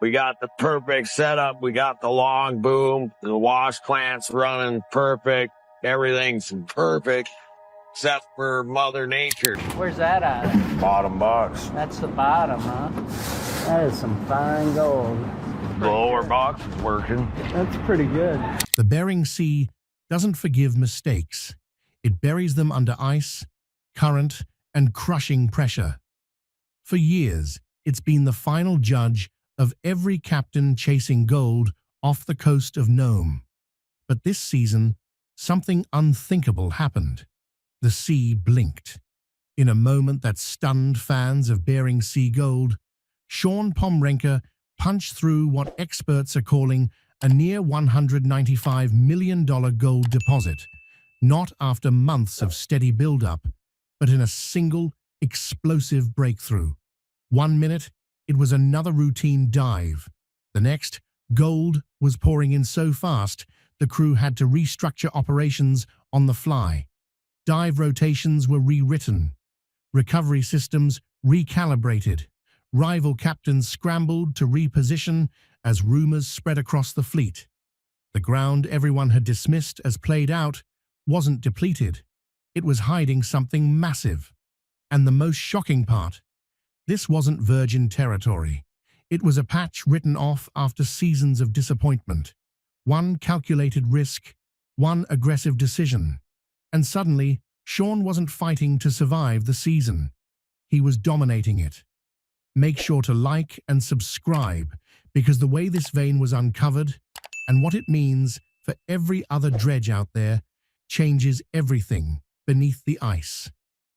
We got the perfect setup. We got the long boom, the wash plant's running perfect. Everything's perfect except for Mother Nature. Where's that at? Bottom box. That's the bottom, huh? That is some fine gold. The lower box is working. That's pretty good. The Bering Sea doesn't forgive mistakes. It buries them under ice, current, and crushing pressure. For years, it's been the final judge of every captain chasing gold off the coast of Nome. But this season, something unthinkable happened. The sea blinked. In a moment that stunned fans of Bering Sea Gold, Shawn Pomrenke punched through what experts are calling a near $195 million gold deposit, not after months of steady build-up, but in a single, explosive breakthrough. 1 minute, it was another routine dive. The next, gold was pouring in so fast, the crew had to restructure operations on the fly. Dive rotations were rewritten, recovery systems recalibrated, rival captains scrambled to reposition as rumors spread across the fleet. The ground everyone had dismissed as played out wasn't depleted. It was hiding something massive. And the most shocking part, this wasn't virgin territory. It was a patch written off after seasons of disappointment. One calculated risk, one aggressive decision. And suddenly, Shawn wasn't fighting to survive the season. He was dominating it. Make sure to like and subscribe, because the way this vein was uncovered and what it means for every other dredge out there changes everything beneath the ice.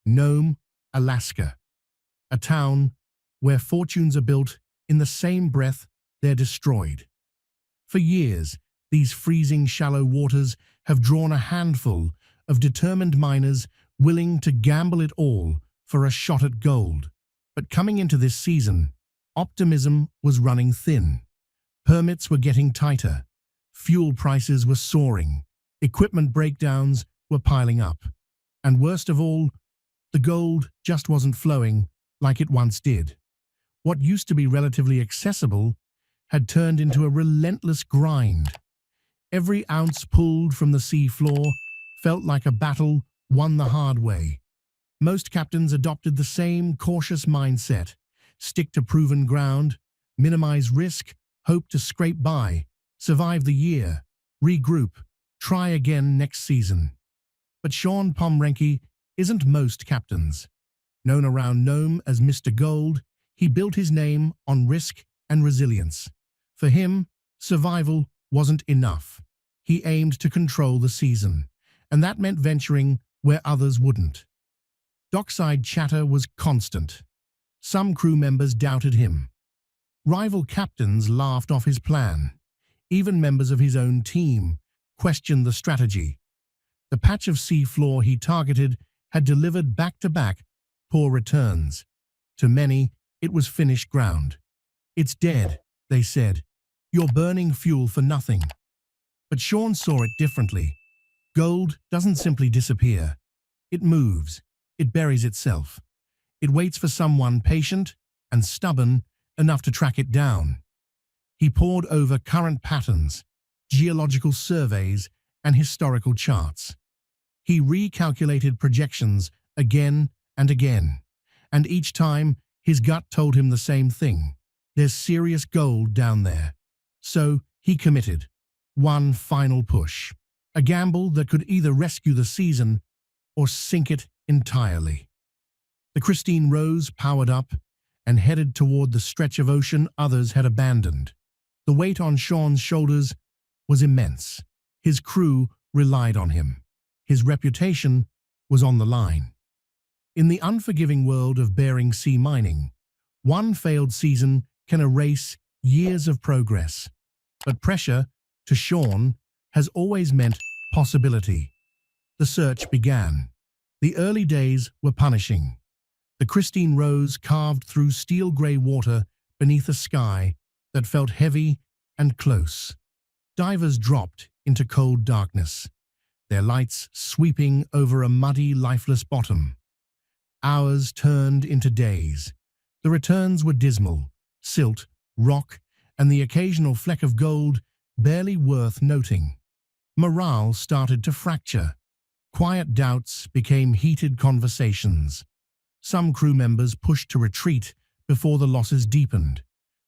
Nome, Alaska. A town where fortunes are built in the same breath they're destroyed. For years, these freezing shallow waters have drawn a handful of determined miners willing to gamble it all for a shot at gold. But coming into this season, optimism was running thin. Permits were getting tighter. Fuel prices were soaring. Equipment breakdowns were piling up. And worst of all, the gold just wasn't flowing like it once did. What used to be relatively accessible had turned into a relentless grind. Every ounce pulled from the sea floor felt like a battle won the hard way. Most captains adopted the same cautious mindset: stick to proven ground, minimize risk, hope to scrape by, survive the year, regroup, try again next season. But Shawn Pomrenke isn't most captains. Known around Nome as Mr. Gold, he built his name on risk and resilience. For him, survival wasn't enough. He aimed to control the season, and that meant venturing where others wouldn't. Dockside chatter was constant. Some crew members doubted him. Rival captains laughed off his plan. Even members of his own team questioned the strategy. The patch of sea floor he targeted had delivered back-to-back poor returns. To many, it was finished ground. "It's dead," they said. "You're burning fuel for nothing." But Shawn saw it differently. Gold doesn't simply disappear. It moves. It buries itself. It waits for someone patient and stubborn enough to track it down. He pored over current patterns, geological surveys, and historical charts. He recalculated projections again and again, and each time his gut told him the same thing: there's serious gold down there. So he committed. One final push. A gamble that could either rescue the season or sink it entirely. The Christine Rose powered up and headed toward the stretch of ocean others had abandoned. The weight on Shawn's shoulders was immense. His crew relied on him. His reputation was on the line. In the unforgiving world of Bering Sea mining, one failed season can erase years of progress. But pressure, to Shawn, has always meant possibility. The search began. The early days were punishing. The Christine Rose carved through steel-gray water beneath a sky that felt heavy and close. Divers dropped into cold darkness, their lights sweeping over a muddy, lifeless bottom. Hours turned into days. The returns were dismal: silt, rock, and the occasional fleck of gold barely worth noting. Morale started to fracture. Quiet doubts became heated conversations. Some crew members pushed to retreat before the losses deepened.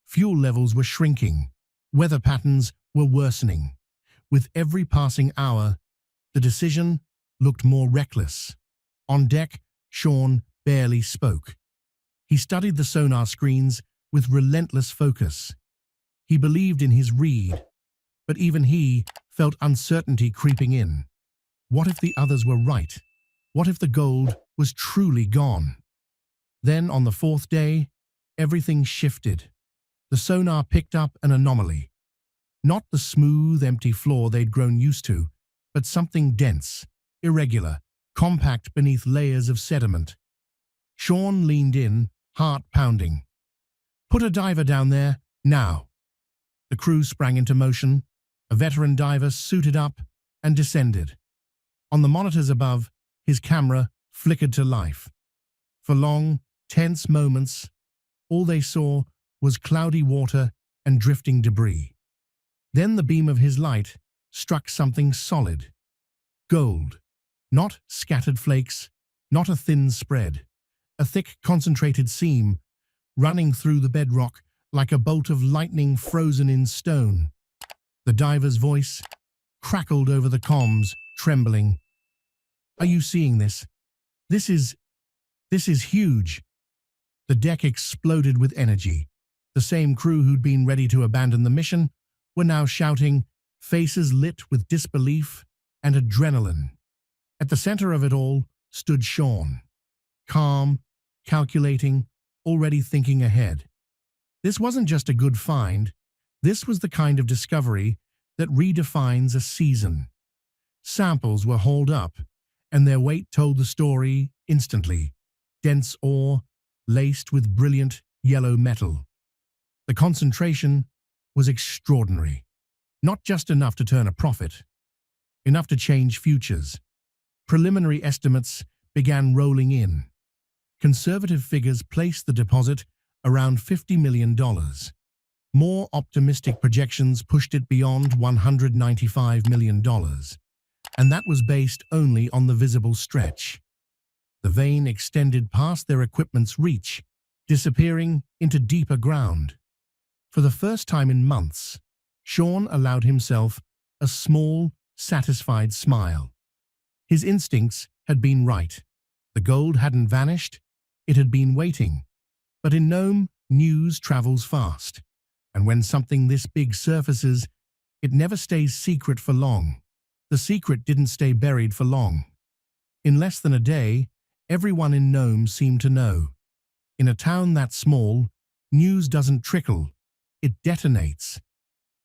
Fuel levels were shrinking. Weather patterns were worsening. With every passing hour, the decision looked more reckless. On deck, Shawn barely spoke. He studied the sonar screens with relentless focus. He believed in his read, but even he felt uncertainty creeping in. What if the others were right? What if the gold was truly gone? Then, on the fourth day, everything shifted. The sonar picked up an anomaly. Not the smooth, empty floor they'd grown used to, but something dense, irregular, compact beneath layers of sediment. Shawn leaned in, heart pounding. "Put a diver down there, now." The crew sprang into motion. A veteran diver suited up and descended. On the monitors above, his camera flickered to life. For long, tense moments, all they saw was cloudy water and drifting debris. Then the beam of his light struck something solid. Gold. Not scattered flakes, not a thin spread. A thick, concentrated seam running through the bedrock like a bolt of lightning frozen in stone. The diver's voice crackled over the comms, trembling. "Are you seeing this? This is huge." The deck exploded with energy. The same crew who'd been ready to abandon the mission were now shouting, faces lit with disbelief and adrenaline. At the center of it all stood Shawn, calm, calculating, already thinking ahead. This wasn't just a good find. This was the kind of discovery that redefines a season. Samples were hauled up, and their weight told the story instantly. Dense ore, laced with brilliant yellow metal. The concentration was extraordinary. Not just enough to turn a profit, enough to change futures. Preliminary estimates began rolling in. Conservative figures placed the deposit around $50 million. More optimistic projections pushed it beyond $195 million, and that was based only on the visible stretch. The vein extended past their equipment's reach, disappearing into deeper ground. For the first time in months, Shawn allowed himself a small, satisfied smile. His instincts had been right. The gold hadn't vanished, it had been waiting. But in Nome, news travels fast. And when something this big surfaces, it never stays secret for long. The secret didn't stay buried for long. In less than a day, everyone in Nome seemed to know. In a town that small, news doesn't trickle, it detonates.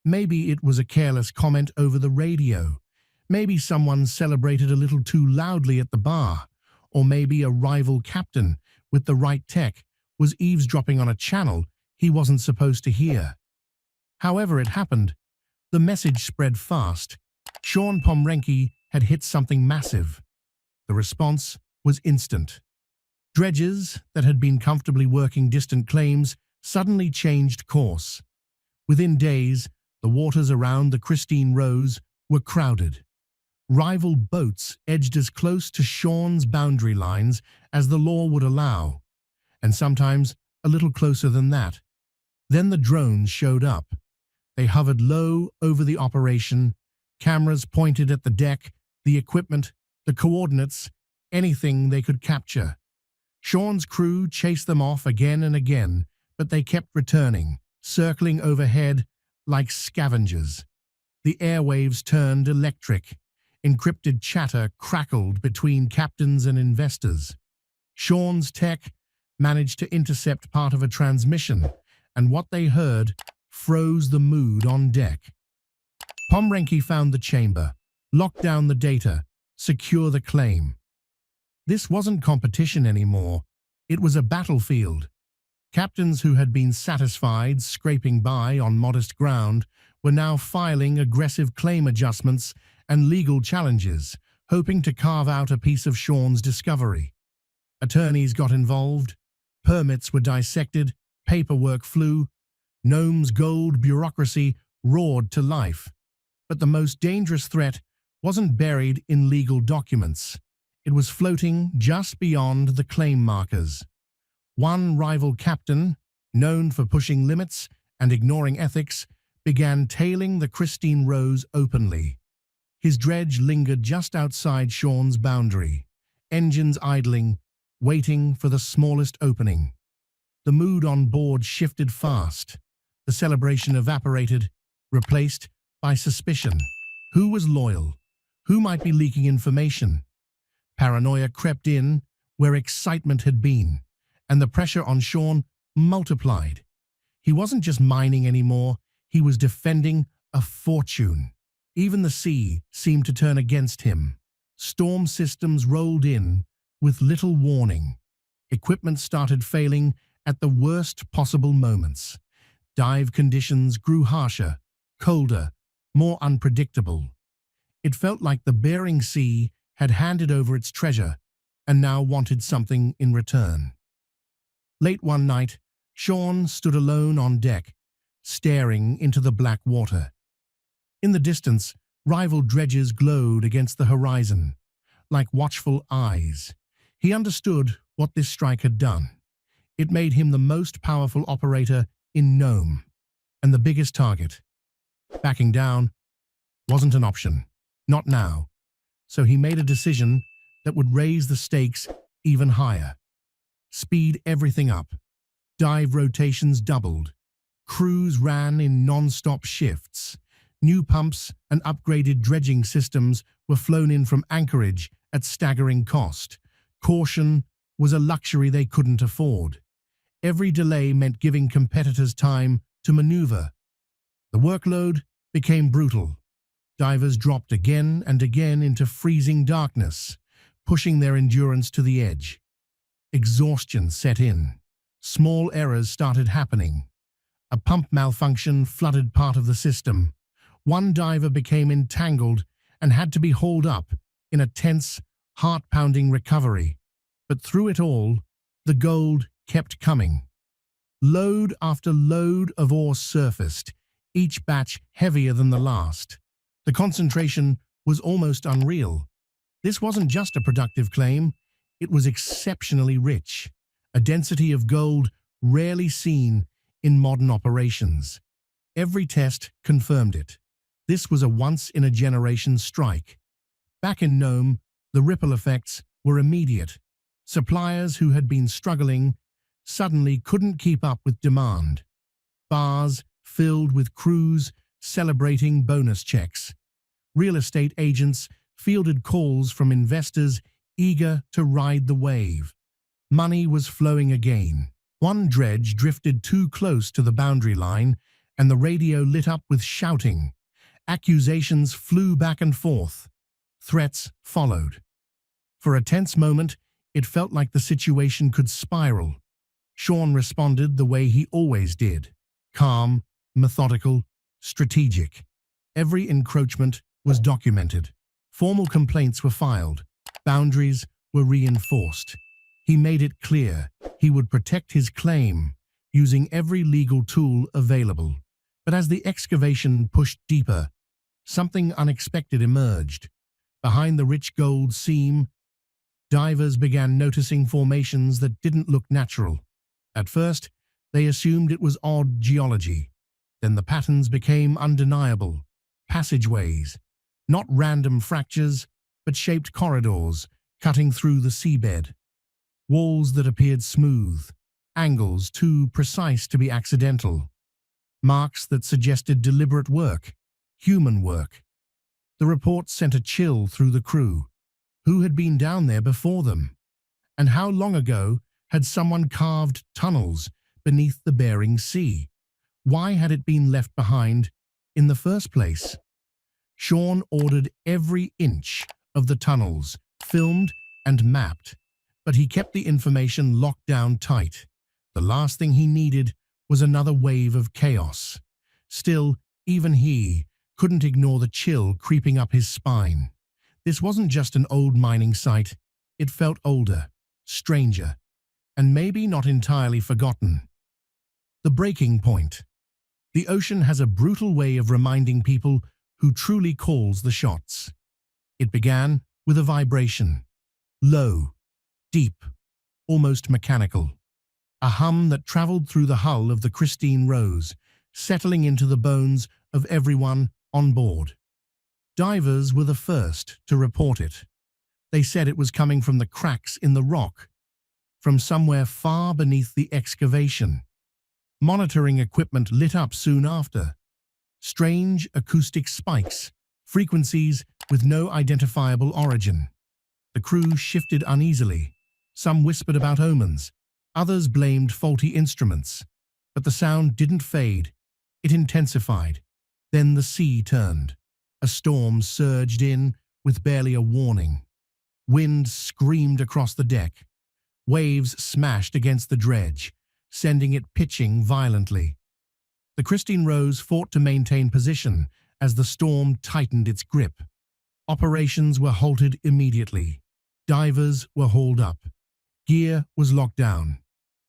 Maybe it was a careless comment over the radio. Maybe someone celebrated a little too loudly at the bar. Or maybe a rival captain with the right tech was eavesdropping on a channel he wasn't supposed to hear. However it happened, the message spread fast. Shawn Pomrenke had hit something massive. The response was instant. Dredges that had been comfortably working distant claims suddenly changed course. Within days, the waters around the Christine Rose were crowded. Rival boats edged as close to Shawn's boundary lines as the law would allow, and sometimes a little closer than that. Then the drones showed up. They hovered low over the operation, cameras pointed at the deck, the equipment, the coordinates, anything they could capture. Shawn's crew chased them off again and again, but they kept returning, circling overhead like scavengers. The airwaves turned electric. Encrypted chatter crackled between captains and investors. Shawn's tech managed to intercept part of a transmission, and what they heard froze the mood on deck. Pomrenke found the chamber, locked down the data, secure the claim. This wasn't competition anymore. It was a battlefield. Captains who had been satisfied scraping by on modest ground were now filing aggressive claim adjustments and legal challenges, hoping to carve out a piece of Shawn's discovery. Attorneys got involved, permits were dissected, paperwork flew, Nome's gold bureaucracy roared to life. But the most dangerous threat wasn't buried in legal documents. It was floating just beyond the claim markers. One rival captain, known for pushing limits and ignoring ethics, began tailing the Christine Rose openly. His dredge lingered just outside Shawn's boundary, engines idling, waiting for the smallest opening. The mood on board shifted fast. The celebration evaporated, replaced by suspicion. Who was loyal? Who might be leaking information? Paranoia crept in where excitement had been, and the pressure on Shawn multiplied. He wasn't just mining anymore, he was defending a fortune. Even the sea seemed to turn against him. Storm systems rolled in with little warning. Equipment started failing at the worst possible moments. Dive conditions grew harsher, colder, more unpredictable. It felt like the Bering Sea had handed over its treasure and now wanted something in return. Late one night, Shawn stood alone on deck, staring into the black water. In the distance, rival dredges glowed against the horizon, like watchful eyes. He understood what this strike had done. It made him the most powerful operator in Nome, and the biggest target. Backing down wasn't an option, not now. So he made a decision that would raise the stakes even higher. Speed everything up. Dive rotations doubled. Crews ran in non-stop shifts. New pumps and upgraded dredging systems were flown in from Anchorage at staggering cost. Caution was a luxury they couldn't afford. Every delay meant giving competitors time to maneuver. The workload became brutal. Divers dropped again and again into freezing darkness, pushing their endurance to the edge. Exhaustion set in. Small errors started happening. A pump malfunction flooded part of the system. One diver became entangled and had to be hauled up in a tense, heart-pounding recovery. But through it all, the gold kept coming. Load after load of ore surfaced, each batch heavier than the last. The concentration was almost unreal. This wasn't just a productive claim, it was exceptionally rich, a density of gold rarely seen in modern operations. Every test confirmed it. This was a once-in-a-generation strike. Back in Nome, the ripple effects were immediate. Suppliers who had been struggling suddenly couldn't keep up with demand. Bars filled with crews celebrating bonus checks. Real estate agents fielded calls from investors eager to ride the wave. Money was flowing again. One dredge drifted too close to the boundary line, and the radio lit up with shouting. Accusations flew back and forth. Threats followed. For a tense moment, it felt like the situation could spiral. Shawn responded the way he always did. Calm, methodical, strategic. Every encroachment was documented. Formal complaints were filed. Boundaries were reinforced. He made it clear he would protect his claim, using every legal tool available. But as the excavation pushed deeper, something unexpected emerged. Behind the rich gold seam, divers began noticing formations that didn't look natural. At first, they assumed it was odd geology. Then the patterns became undeniable. Passageways, not random fractures, but shaped corridors cutting through the seabed. Walls that appeared smooth, angles too precise to be accidental. Marks that suggested deliberate work, human work. The report sent a chill through the crew. Who had been down there before them? And how long ago had someone carved tunnels beneath the Bering Sea? Why had it been left behind in the first place? Shawn ordered every inch of the tunnels, filmed and mapped, but he kept the information locked down tight. The last thing he needed was another wave of chaos. Still, even he couldn't ignore the chill creeping up his spine. This wasn't just an old mining site. It felt older, stranger, and maybe not entirely forgotten. The breaking point. The ocean has a brutal way of reminding people who truly calls the shots. It began with a vibration, low, deep, almost mechanical. A hum that traveled through the hull of the Christine Rose, settling into the bones of everyone on board. Divers were the first to report it. They said it was coming from the cracks in the rock, from somewhere far beneath the excavation. Monitoring equipment lit up soon after. Strange acoustic spikes, frequencies with no identifiable origin. The crew shifted uneasily. Some whispered about omens. Others blamed faulty instruments. But the sound didn't fade. It intensified. Then the sea turned. A storm surged in with barely a warning. Wind screamed across the deck. Waves smashed against the dredge, sending it pitching violently. The Christine Rose fought to maintain position as the storm tightened its grip. Operations were halted immediately. Divers were hauled up. Gear was locked down.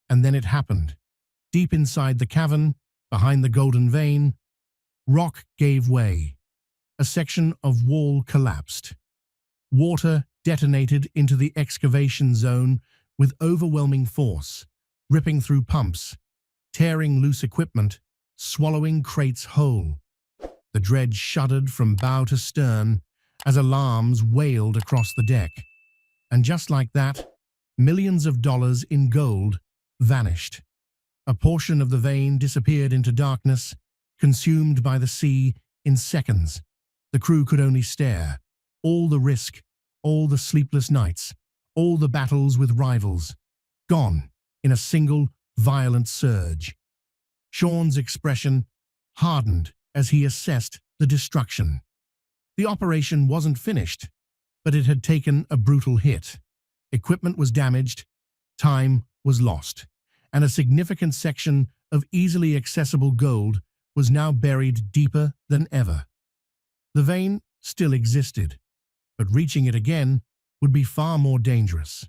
And then it happened. Deep inside the cavern, behind the golden vein, rock gave way. A section of wall collapsed. Water detonated into the excavation zone with overwhelming force, ripping through pumps, tearing loose equipment, swallowing crates whole. The dredge shuddered from bow to stern as alarms wailed across the deck. And just like that, millions of dollars in gold vanished. A portion of the vein disappeared into darkness, consumed by the sea in seconds. The crew could only stare. All the risk, all the sleepless nights, all the battles with rivals, gone in a single violent surge. Shawn's expression hardened as he assessed the destruction. The operation wasn't finished, but it had taken a brutal hit. Equipment was damaged, time was lost, and a significant section of easily accessible gold was now buried deeper than ever. The vein still existed, but reaching it again would be far more dangerous.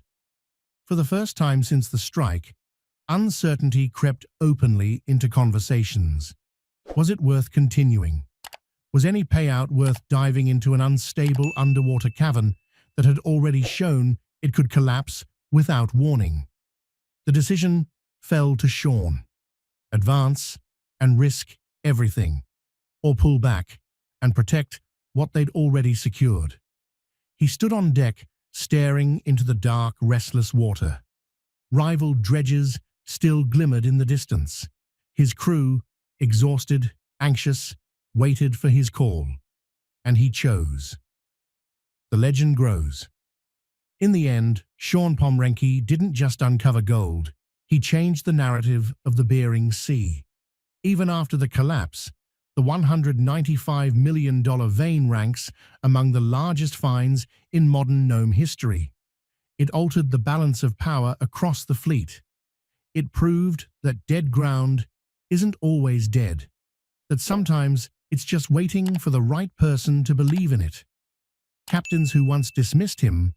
For the first time since the strike, uncertainty crept openly into conversations. Was it worth continuing? Was any payout worth diving into an unstable underwater cavern that had already shown it could collapse without warning? The decision fell to Shawn. Advance and risk everything, or pull back and protect what they'd already secured. He stood on deck, staring into the dark, restless water. Rival dredges still glimmered in the distance. His crew, exhausted, anxious, waited for his call. And he chose. The legend grows. In the end, Shawn Pomrenke didn't just uncover gold. He changed the narrative of the Bering Sea. Even after the collapse, the $195 million vein ranks among the largest finds in modern Nome history. It altered the balance of power across the fleet. It proved that dead ground isn't always dead, that sometimes it's just waiting for the right person to believe in it. Captains who once dismissed him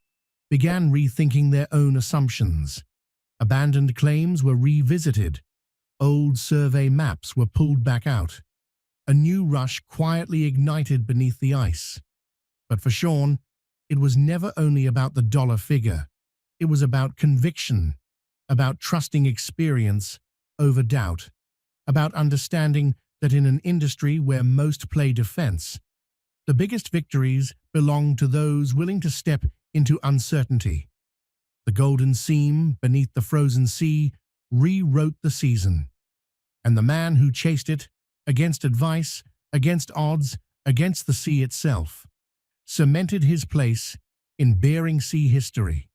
began rethinking their own assumptions. Abandoned claims were revisited. Old survey maps were pulled back out. A new rush quietly ignited beneath the ice. But for Shawn, it was never only about the dollar figure. It was about conviction, about trusting experience over doubt, about understanding that in an industry where most play defense, the biggest victories belong to those willing to step into uncertainty. The golden seam beneath the frozen sea rewrote the season, and the man who chased it, against advice, against odds, against the sea itself, cemented his place in Bering Sea history.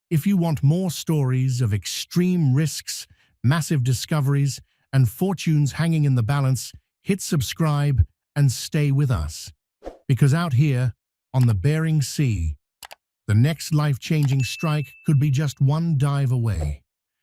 If you want more stories of extreme risks, massive discoveries, and fortunes hanging in the balance, hit subscribe and stay with us. Because out here, on the Bering Sea, the next life-changing strike could be just one dive away.